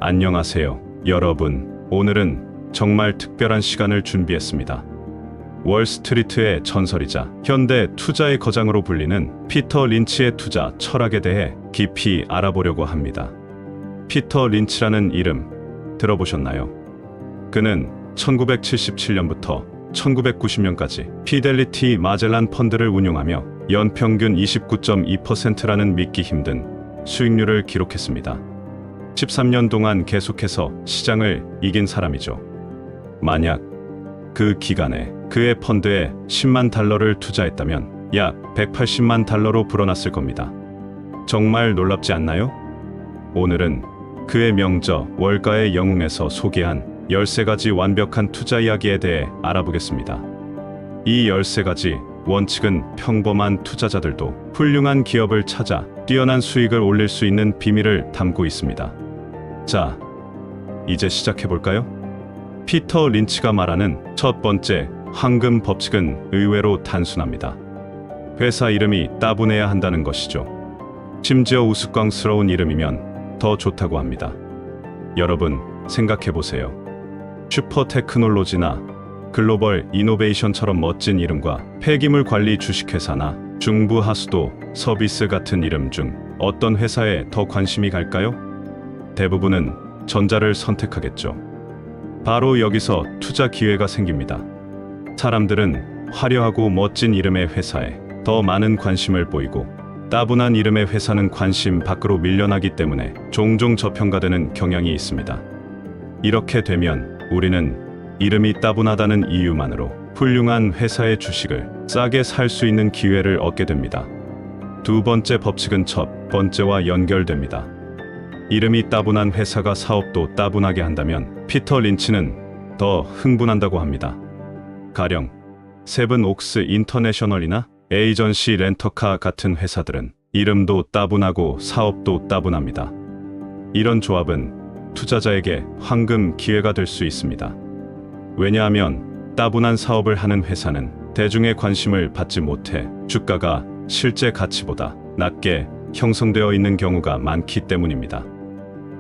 안녕하세요, 여러분. 오늘은 정말 특별한 시간을 준비했습니다. 월스트리트의 전설이자 현대 투자의 거장으로 불리는 피터 린치의 투자 철학에 대해 깊이 알아보려고 합니다. 피터 린치라는 이름 들어보셨나요? 그는 1977년부터 1990년까지 피델리티 마젤란 펀드를 운용하며 연평균 29.2%라는 믿기 힘든 수익률을 기록했습니다. 13년 동안 계속해서 시장을 이긴 사람이죠. 만약 그 기간에 그의 펀드에 10만 달러를 투자했다면 약 180만 달러로 불어났을 겁니다. 정말 놀랍지 않나요? 오늘은 그의 명저 월가의 영웅에서 소개한 13가지 완벽한 투자 이야기에 대해 알아보겠습니다. 이 13가지 원칙은 평범한 투자자들도 훌륭한 기업을 찾아 뛰어난 수익을 올릴 수 있는 비밀을 담고 있습니다. 자, 이제 시작해볼까요? 피터 린치가 말하는 첫 번째 황금 법칙은 의외로 단순합니다. 회사 이름이 따분해야 한다는 것이죠. 심지어 우스꽝스러운 이름이면 더 좋다고 합니다. 여러분, 생각해보세요. 슈퍼테크놀로지나 글로벌 이노베이션처럼 멋진 이름과 폐기물 관리 주식회사나 중부하수도 서비스 같은 이름 중 어떤 회사에 더 관심이 갈까요? 대부분은 전자를 선택하겠죠. 바로 여기서 투자 기회가 생깁니다. 사람들은 화려하고 멋진 이름의 회사에 더 많은 관심을 보이고 따분한 이름의 회사는 관심 밖으로 밀려나기 때문에 종종 저평가되는 경향이 있습니다. 이렇게 되면 우리는 이름이 따분하다는 이유만으로 훌륭한 회사의 주식을 싸게 살 수 있는 기회를 얻게 됩니다. 두 번째 법칙은 첫 번째와 연결됩니다. 이름이 따분한 회사가 사업도 따분하게 한다면 피터 린치는 더 흥분한다고 합니다. 가령 세븐옥스 인터내셔널이나 에이전시 렌터카 같은 회사들은 이름도 따분하고 사업도 따분합니다. 이런 조합은 투자자에게 황금 기회가 될 수 있습니다. 왜냐하면 따분한 사업을 하는 회사는 대중의 관심을 받지 못해 주가가 실제 가치보다 낮게 형성되어 있는 경우가 많기 때문입니다.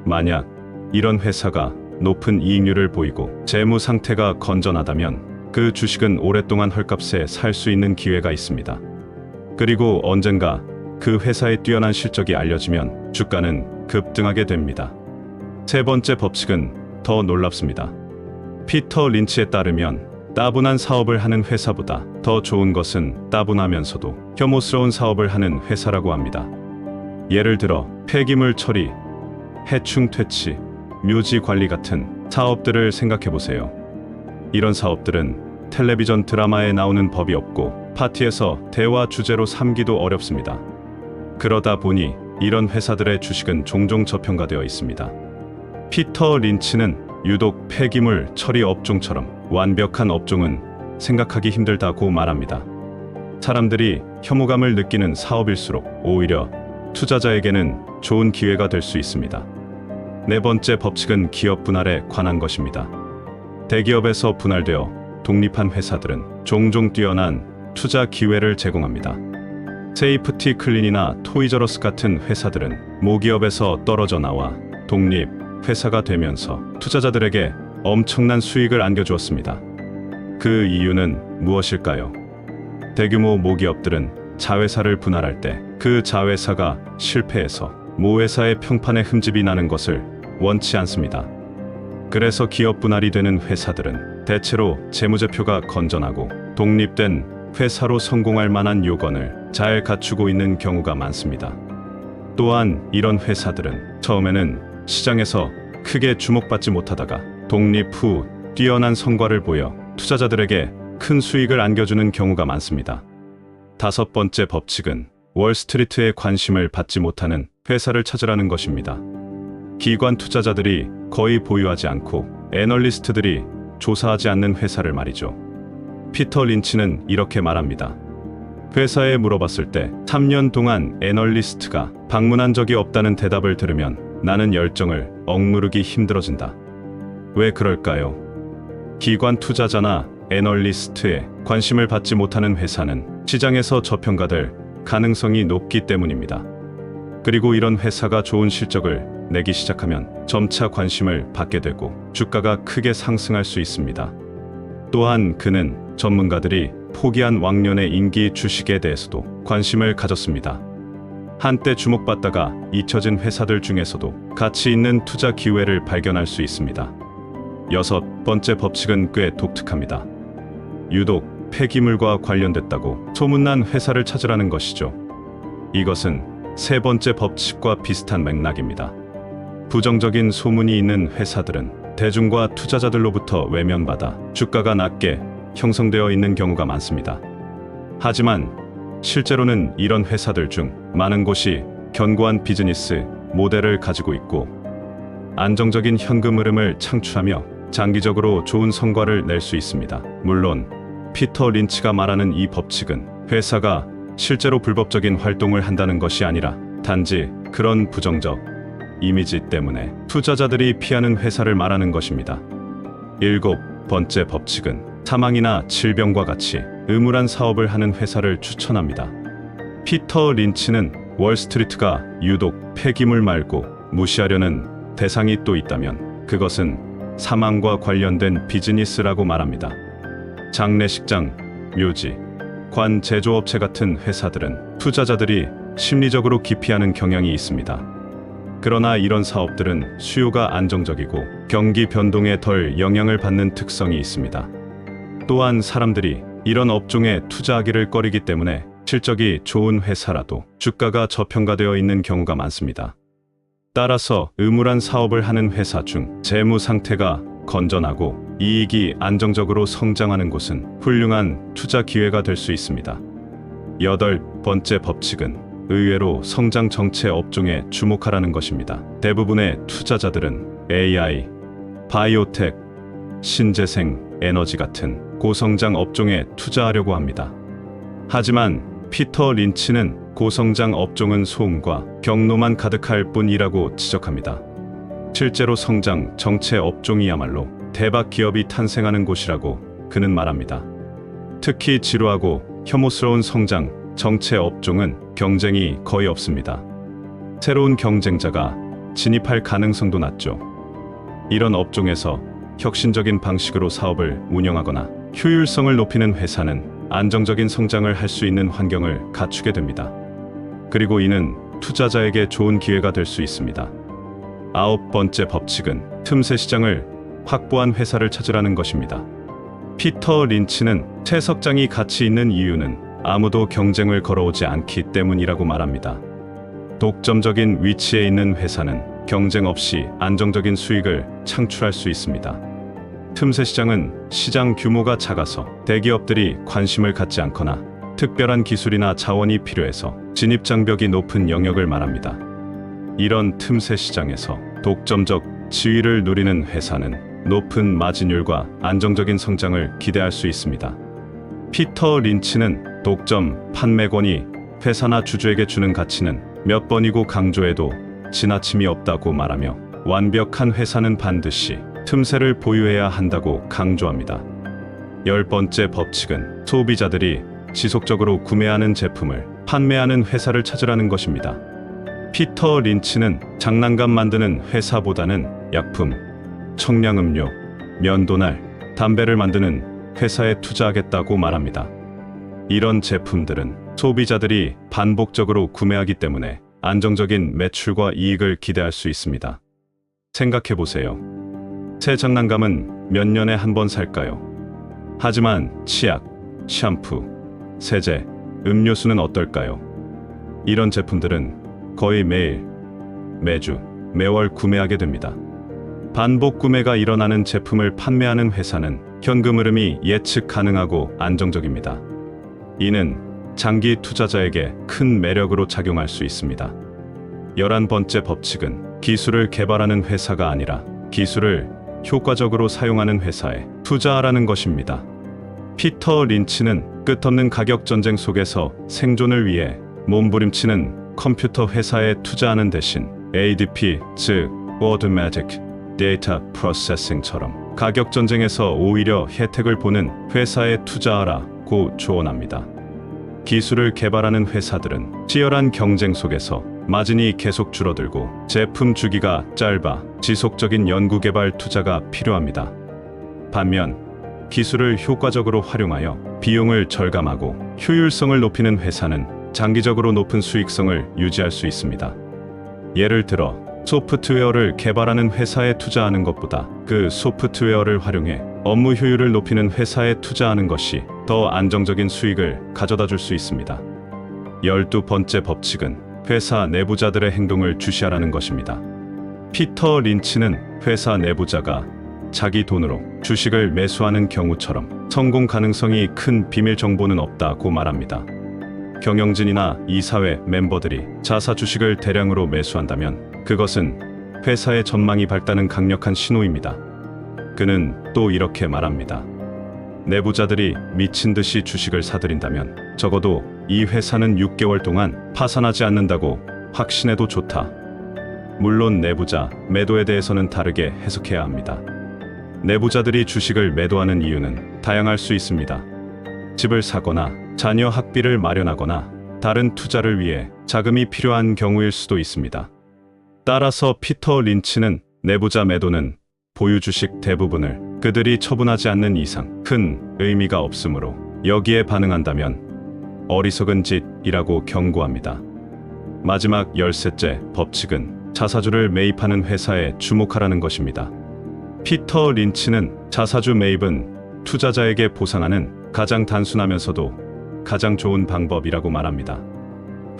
만약 이런 회사가 높은 이익률을 보이고 재무 상태가 건전하다면 그 주식은 오랫동안 헐값에 살 수 있는 기회가 있습니다. 그리고 언젠가 그 회사의 뛰어난 실적이 알려지면 주가는 급등하게 됩니다. 세 번째 법칙은 더 놀랍습니다. 피터 린치에 따르면 따분한 사업을 하는 회사보다 더 좋은 것은 따분하면서도 혐오스러운 사업을 하는 회사라고 합니다. 예를 들어 폐기물 처리, 해충 퇴치, 묘지 관리 같은 사업들을 생각해보세요. 이런 사업들은 텔레비전 드라마에 나오는 법이 없고 파티에서 대화 주제로 삼기도 어렵습니다. 그러다 보니 이런 회사들의 주식은 종종 저평가되어 있습니다. 피터 린치는 유독 폐기물 처리 업종처럼 완벽한 업종은 생각하기 힘들다고 말합니다. 사람들이 혐오감을 느끼는 사업일수록 오히려 투자자에게는 좋은 기회가 될 수 있습니다. 네 번째 법칙은 기업 분할에 관한 것입니다. 대기업에서 분할되어 독립한 회사들은 종종 뛰어난 투자 기회를 제공합니다. 세이프티 클린이나 토이저러스 같은 회사들은 모기업에서 떨어져 나와 독립 회사가 되면서 투자자들에게 엄청난 수익을 안겨주었습니다. 그 이유는 무엇일까요? 대규모 모기업들은 자회사를 분할할 때 그 자회사가 실패해서 모회사의 평판에 흠집이 나는 것을 원치 않습니다. 그래서 기업 분할이 되는 회사들은 대체로 재무제표가 건전하고 독립된 회사로 성공할 만한 요건을 잘 갖추고 있는 경우가 많습니다. 또한 이런 회사들은 처음에는 시장에서 크게 주목받지 못하다가 독립 후 뛰어난 성과를 보여 투자자들에게 큰 수익을 안겨주는 경우가 많습니다. 다섯 번째 법칙은 월스트리트의 관심을 받지 못하는 회사를 찾으라는 것입니다. 기관 투자자들이 거의 보유하지 않고 애널리스트들이 조사하지 않는 회사를 말이죠. 피터 린치는 이렇게 말합니다. 회사에 물어봤을 때 3년 동안 애널리스트가 방문한 적이 없다는 대답을 들으면 나는 열정을 억누르기 힘들어진다. 왜 그럴까요? 기관 투자자나 애널리스트에 관심을 받지 못하는 회사는 시장에서 저평가될 가능성이 높기 때문입니다. 그리고 이런 회사가 좋은 실적을 내기 시작하면 점차 관심을 받게 되고 주가가 크게 상승할 수 있습니다. 또한 그는 전문가들이 포기한 왕년의 인기 주식에 대해서도 관심을 가졌습니다. 한때 주목받다가 잊혀진 회사들 중에서도 가치 있는 투자 기회를 발견할 수 있습니다. 여섯 번째 법칙은 꽤 독특합니다. 유독 폐기물과 관련됐다고 소문난 회사를 찾으라는 것이죠. 이것은 세 번째 법칙과 비슷한 맥락입니다. 부정적인 소문이 있는 회사들은 대중과 투자자들로부터 외면받아 주가가 낮게 형성되어 있는 경우가 많습니다. 하지만 실제로는 이런 회사들 중 많은 곳이 견고한 비즈니스 모델을 가지고 있고 안정적인 현금 흐름을 창출하며 장기적으로 좋은 성과를 낼 수 있습니다. 물론 피터 린치가 말하는 이 법칙은 회사가 실제로 불법적인 활동을 한다는 것이 아니라 단지 그런 부정적 이미지 때문에 투자자들이 피하는 회사를 말하는 것입니다. 일곱 번째 법칙은 사망이나 질병과 같이 음울한 사업을 하는 회사를 추천합니다. 피터 린치는 월스트리트가 유독 폐기물 말고 무시하려는 대상이 또 있다면 그것은 사망과 관련된 비즈니스라고 말합니다. 장례식장, 묘지, 관 제조업체 같은 회사들은 투자자들이 심리적으로 기피하는 경향이 있습니다. 그러나 이런 사업들은 수요가 안정적이고 경기 변동에 덜 영향을 받는 특성이 있습니다. 또한 사람들이 이런 업종에 투자하기를 꺼리기 때문에 실적이 좋은 회사라도 주가가 저평가되어 있는 경우가 많습니다. 따라서 음울한 사업을 하는 회사 중 재무 상태가 건전하고 이익이 안정적으로 성장하는 곳은 훌륭한 투자 기회가 될 수 있습니다. 여덟 번째 법칙은 의외로 성장 정체 업종에 주목하라는 것입니다. 대부분의 투자자들은 AI, 바이오텍, 신재생, 에너지 같은 고성장 업종에 투자하려고 합니다. 하지만 피터 린치는 고성장 업종은 소음과 경로만 가득할 뿐이라고 지적합니다. 실제로 성장 정체 업종이야말로 대박 기업이 탄생하는 곳이라고 그는 말합니다. 특히 지루하고 혐오스러운 성장 정체 업종은 경쟁이 거의 없습니다. 새로운 경쟁자가 진입할 가능성도 낮죠. 이런 업종에서 혁신적인 방식으로 사업을 운영하거나 효율성을 높이는 회사는 안정적인 성장을 할 수 있는 환경을 갖추게 됩니다. 그리고 이는 투자자에게 좋은 기회가 될 수 있습니다. 아홉 번째 법칙은 틈새 시장을 확보한 회사를 찾으라는 것입니다. 피터 린치는 채석장이 가치 있는 이유는 아무도 경쟁을 걸어오지 않기 때문이라고 말합니다. 독점적인 위치에 있는 회사는 경쟁 없이 안정적인 수익을 창출할 수 있습니다. 틈새 시장은 시장 규모가 작아서 대기업들이 관심을 갖지 않거나 특별한 기술이나 자원이 필요해서 진입 장벽이 높은 영역을 말합니다. 이런 틈새 시장에서 독점적 지위를 누리는 회사는 높은 마진율과 안정적인 성장을 기대할 수 있습니다. 피터 린치는 독점 판매권이 회사나 주주에게 주는 가치는 몇 번이고 강조해도 지나침이 없다고 말하며 완벽한 회사는 반드시 틈새를 보유해야 한다고 강조합니다. 열 번째 법칙은 소비자들이 지속적으로 구매하는 제품을 판매하는 회사를 찾으라는 것입니다. 피터 린치는 장난감 만드는 회사보다는 약품, 청량음료, 면도날, 담배를 만드는 회사에 투자하겠다고 말합니다. 이런 제품들은 소비자들이 반복적으로 구매하기 때문에 안정적인 매출과 이익을 기대할 수 있습니다. 생각해보세요. 새 장난감은 몇 년에 한 번 살까요? 하지만 치약, 샴푸, 세제, 음료수는 어떨까요? 이런 제품들은 거의 매일, 매주, 매월 구매하게 됩니다. 반복 구매가 일어나는 제품을 판매하는 회사는 현금 흐름이 예측 가능하고 안정적입니다. 이는 장기 투자자에게 큰 매력으로 작용할 수 있습니다. 11번째 법칙은 기술을 개발하는 회사가 아니라 기술을 효과적으로 사용하는 회사에 투자하라는 것입니다. 피터 린치는 끝없는 가격 전쟁 속에서 생존을 위해 몸부림치는 컴퓨터 회사에 투자하는 대신 ADP, 즉 Automatic Data Processing처럼 가격 전쟁에서 오히려 혜택을 보는 회사에 투자하라고 조언합니다. 기술을 개발하는 회사들은 치열한 경쟁 속에서 마진이 계속 줄어들고 제품 주기가 짧아 지속적인 연구개발 투자가 필요합니다. 반면 기술을 효과적으로 활용하여 비용을 절감하고 효율성을 높이는 회사는 장기적으로 높은 수익성을 유지할 수 있습니다. 예를 들어 소프트웨어를 개발하는 회사에 투자하는 것보다 그 소프트웨어를 활용해 업무 효율을 높이는 회사에 투자하는 것이 더 안정적인 수익을 가져다 줄 수 있습니다. 12번째 법칙은 회사 내부자들의 행동을 주시하라는 것입니다. 피터 린치는 회사 내부자가 자기 돈으로 주식을 매수하는 경우처럼 성공 가능성이 큰 비밀 정보는 없다고 말합니다. 경영진이나 이사회 멤버들이 자사 주식을 대량으로 매수한다면 그것은 회사의 전망이 밝다는 강력한 신호입니다. 그는 또 이렇게 말합니다. 내부자들이 미친 듯이 주식을 사들인다면 적어도 이 회사는 6개월 동안 파산하지 않는다고 확신해도 좋다. 물론 내부자 매도에 대해서는 다르게 해석해야 합니다. 내부자들이 주식을 매도하는 이유는 다양할 수 있습니다. 집을 사거나 자녀 학비를 마련하거나 다른 투자를 위해 자금이 필요한 경우일 수도 있습니다. 따라서 피터 린치는 내부자 매도는 보유 주식 대부분을 그들이 처분하지 않는 이상 큰 의미가 없으므로 여기에 반응한다면 어리석은 짓이라고 경고합니다. 마지막 13째 법칙은 자사주를 매입하는 회사에 주목하라는 것입니다. 피터 린치는 자사주 매입은 투자자에게 보상하는 가장 단순하면서도 가장 좋은 방법이라고 말합니다.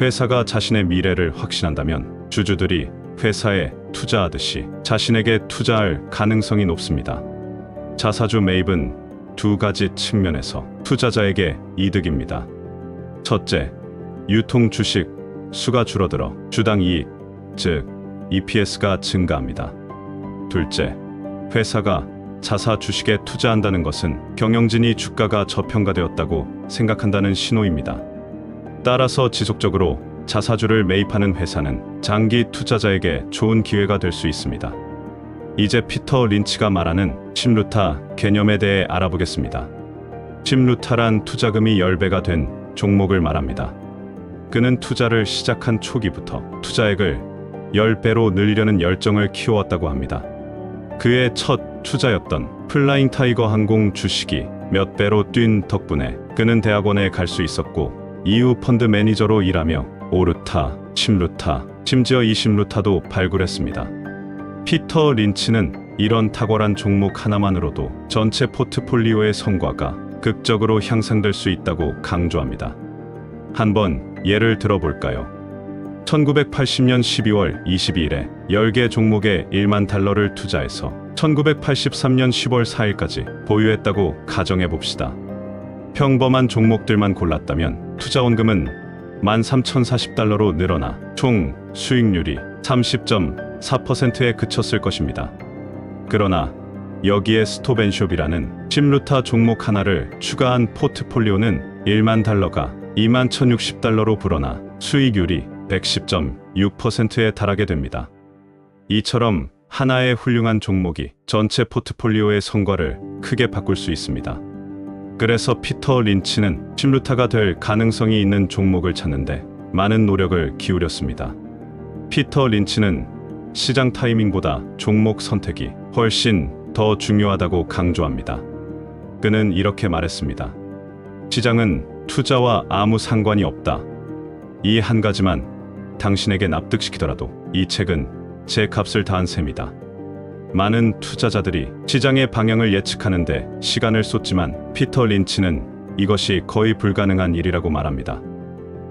회사가 자신의 미래를 확신한다면 주주들이 회사에 투자하듯이 자신에게 투자할 가능성이 높습니다. 자사주 매입은 두 가지 측면에서 투자자에게 이득입니다. 첫째, 유통 주식 수가 줄어들어 주당 이익, 즉 EPS가 증가합니다. 둘째, 회사가 자사 주식에 투자한다는 것은 경영진이 주가가 저평가되었다고 생각한다는 신호입니다. 따라서 지속적으로 자사주를 매입하는 회사는 장기 투자자에게 좋은 기회가 될 수 있습니다. 이제 피터 린치가 말하는 침루타 개념에 대해 알아보겠습니다. 침루타란 투자금이 10배가 된 종목을 말합니다. 그는 투자를 시작한 초기부터 투자액을 10배로 늘리려는 열정을 키워왔다고 합니다. 그의 첫 투자였던 플라잉 타이거 항공 주식이 몇 배로 뛴 덕분에 그는 대학원에 갈 수 있었고 이후 펀드 매니저로 일하며 오르타, 침루타, 심지어 20루타도 발굴했습니다. 피터 린치는 이런 탁월한 종목 하나만으로도 전체 포트폴리오의 성과가 극적으로 향상될 수 있다고 강조합니다. 한번 예를 들어볼까요? 1980년 12월 22일에 10개 종목에 1만 달러를 투자해서 1983년 10월 4일까지 보유했다고 가정해봅시다. 평범한 종목들만 골랐다면 투자원금은 13,040달러로 늘어나 총 수익률이 30.4%에 그쳤을 것입니다. 그러나 여기에 스톱앤숍이라는 침루타 종목 하나를 추가한 포트폴리오는 1만 달러가 21,060달러로 불어나 수익률이 110.6%에 달하게 됩니다. 이처럼 하나의 훌륭한 종목이 전체 포트폴리오의 성과를 크게 바꿀 수 있습니다. 그래서 피터 린치는 침루타가 될 가능성이 있는 종목을 찾는데 많은 노력을 기울였습니다. 피터 린치는 시장 타이밍보다 종목 선택이 훨씬 더 중요하다고 강조합니다. 그는 이렇게 말했습니다. 시장은 투자와 아무 상관이 없다. 이 한 가지만 당신에게 납득시키더라도 이 책은 제 값을 다한 셈이다. 많은 투자자들이 시장의 방향을 예측하는데 시간을 쏟지만 피터 린치는 이것이 거의 불가능한 일이라고 말합니다.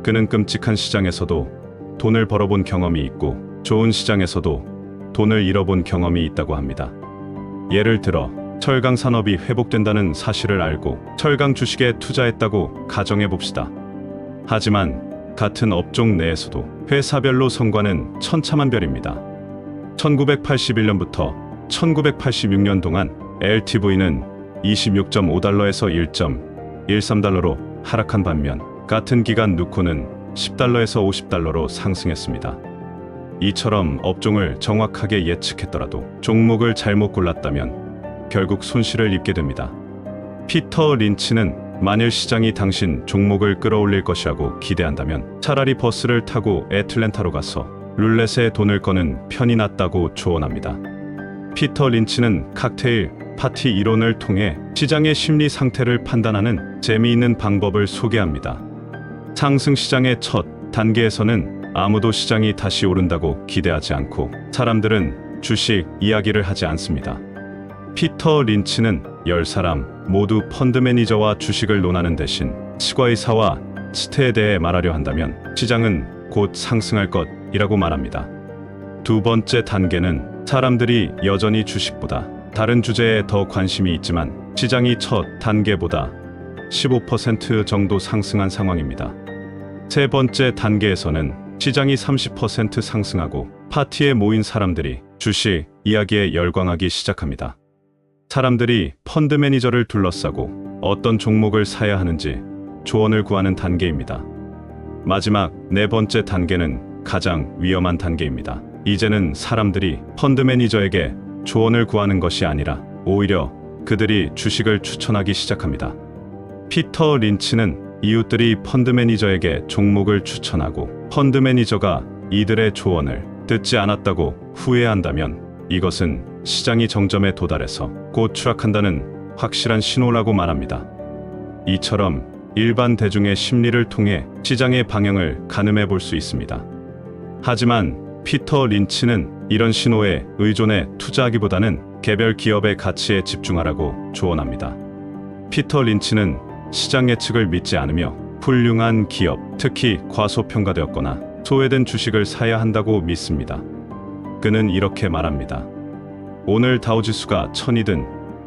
그는 끔찍한 시장에서도 돈을 벌어본 경험이 있고 좋은 시장에서도 돈을 잃어본 경험이 있다고 합니다. 예를 들어 철강 산업이 회복된다는 사실을 알고 철강 주식에 투자했다고 가정해봅시다. 하지만 같은 업종 내에서도 회사별로 성과는 천차만별입니다. 1981년부터 1986년 동안 LTV는 26.5달러에서 1.13달러로 하락한 반면 같은 기간 누코는 10달러에서 50달러로 상승했습니다. 이처럼 업종을 정확하게 예측했더라도 종목을 잘못 골랐다면 결국 손실을 입게 됩니다. 피터 린치는 만일 시장이 당신 종목을 끌어올릴 것이라고 기대한다면 차라리 버스를 타고 애틀랜타로 가서 룰렛에 돈을 거는 편이 낫다고 조언합니다. 피터 린치는 칵테일 파티 이론을 통해 시장의 심리 상태를 판단하는 재미있는 방법을 소개합니다. 상승 시장의 첫 단계에서는 아무도 시장이 다시 오른다고 기대하지 않고 사람들은 주식 이야기를 하지 않습니다. 피터 린치는 10사람 모두 펀드 매니저와 주식을 논하는 대신 시과의사와 스테에 대해 말하려 한다면 시장은 곧 상승할 것이라고 말합니다. 두 번째 단계는 사람들이 여전히 주식보다 다른 주제에 더 관심이 있지만 시장이 첫 단계보다 15% 정도 상승한 상황입니다. 세 번째 단계에서는 시장이 30% 상승하고 파티에 모인 사람들이 주식 이야기에 열광하기 시작합니다. 사람들이 펀드 매니저를 둘러싸고 어떤 종목을 사야 하는지 조언을 구하는 단계입니다. 마지막 네 번째 단계는 가장 위험한 단계입니다. 이제는 사람들이 펀드 매니저에게 조언을 구하는 것이 아니라 오히려 그들이 주식을 추천하기 시작합니다. 피터 린치는 이웃들이 펀드 매니저에게 종목을 추천하고 펀드 매니저가 이들의 조언을 듣지 않았다고 후회한다면 이것은 시장이 정점에 도달해서 곧 추락한다는 확실한 신호라고 말합니다. 이처럼 일반 대중의 심리를 통해 시장의 방향을 가늠해 볼 수 있습니다. 하지만 피터 린치는 이런 신호에 의존해 투자하기보다는 개별 기업의 가치에 집중하라고 조언합니다. 피터 린치는 시장 예측을 믿지 않으며 훌륭한 기업, 특히 과소평가되었거나 소외된 주식을 사야 한다고 믿습니다. 그는 이렇게 말합니다. 오늘 다우지수가 1000이든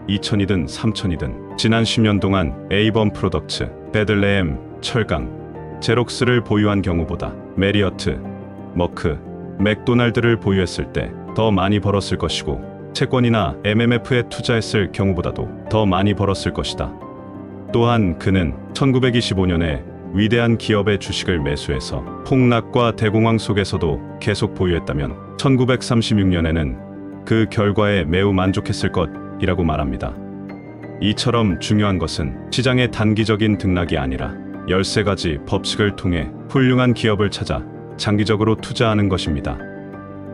2000이든 3000이든 지난 10년 동안 에이번 프로덕츠, 베들레헴, 철강, 제록스를 보유한 경우보다 메리어트, 머크, 맥도날드를 보유했을 때 더 많이 벌었을 것이고 채권이나 MMF에 투자했을 경우보다도 더 많이 벌었을 것이다. 또한 그는 1925년에 위대한 기업의 주식을 매수해서 폭락과 대공황 속에서도 계속 보유했다면 1936년에는 그 결과에 매우 만족했을 것이라고 말합니다. 이처럼 중요한 것은 시장의 단기적인 등락이 아니라 13가지 법칙을 통해 훌륭한 기업을 찾아 장기적으로 투자하는 것입니다.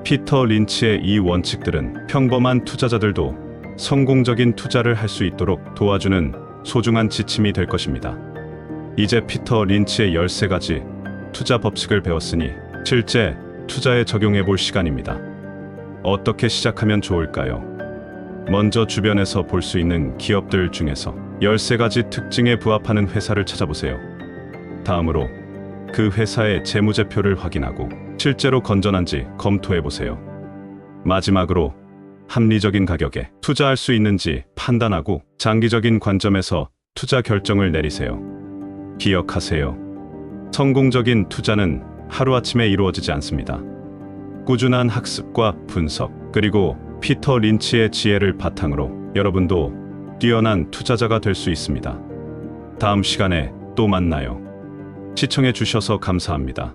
피터 린치의 이 원칙들은 평범한 투자자들도 성공적인 투자를 할 수 있도록 도와주는 소중한 지침이 될 것입니다. 이제 피터 린치의 13가지 투자 법칙을 배웠으니 실제 투자에 적용해 볼 시간입니다. 어떻게 시작하면 좋을까요? 먼저 주변에서 볼 수 있는 기업들 중에서 13가지 특징에 부합하는 회사를 찾아보세요. 다음으로 그 회사의 재무제표를 확인하고 실제로 건전한지 검토해 보세요. 마지막으로 합리적인 가격에 투자할 수 있는지 판단하고 장기적인 관점에서 투자 결정을 내리세요. 기억하세요. 성공적인 투자는 하루아침에 이루어지지 않습니다. 꾸준한 학습과 분석, 그리고 피터 린치의 지혜를 바탕으로 여러분도 뛰어난 투자자가 될 수 있습니다. 다음 시간에 또 만나요. 시청해 주셔서 감사합니다.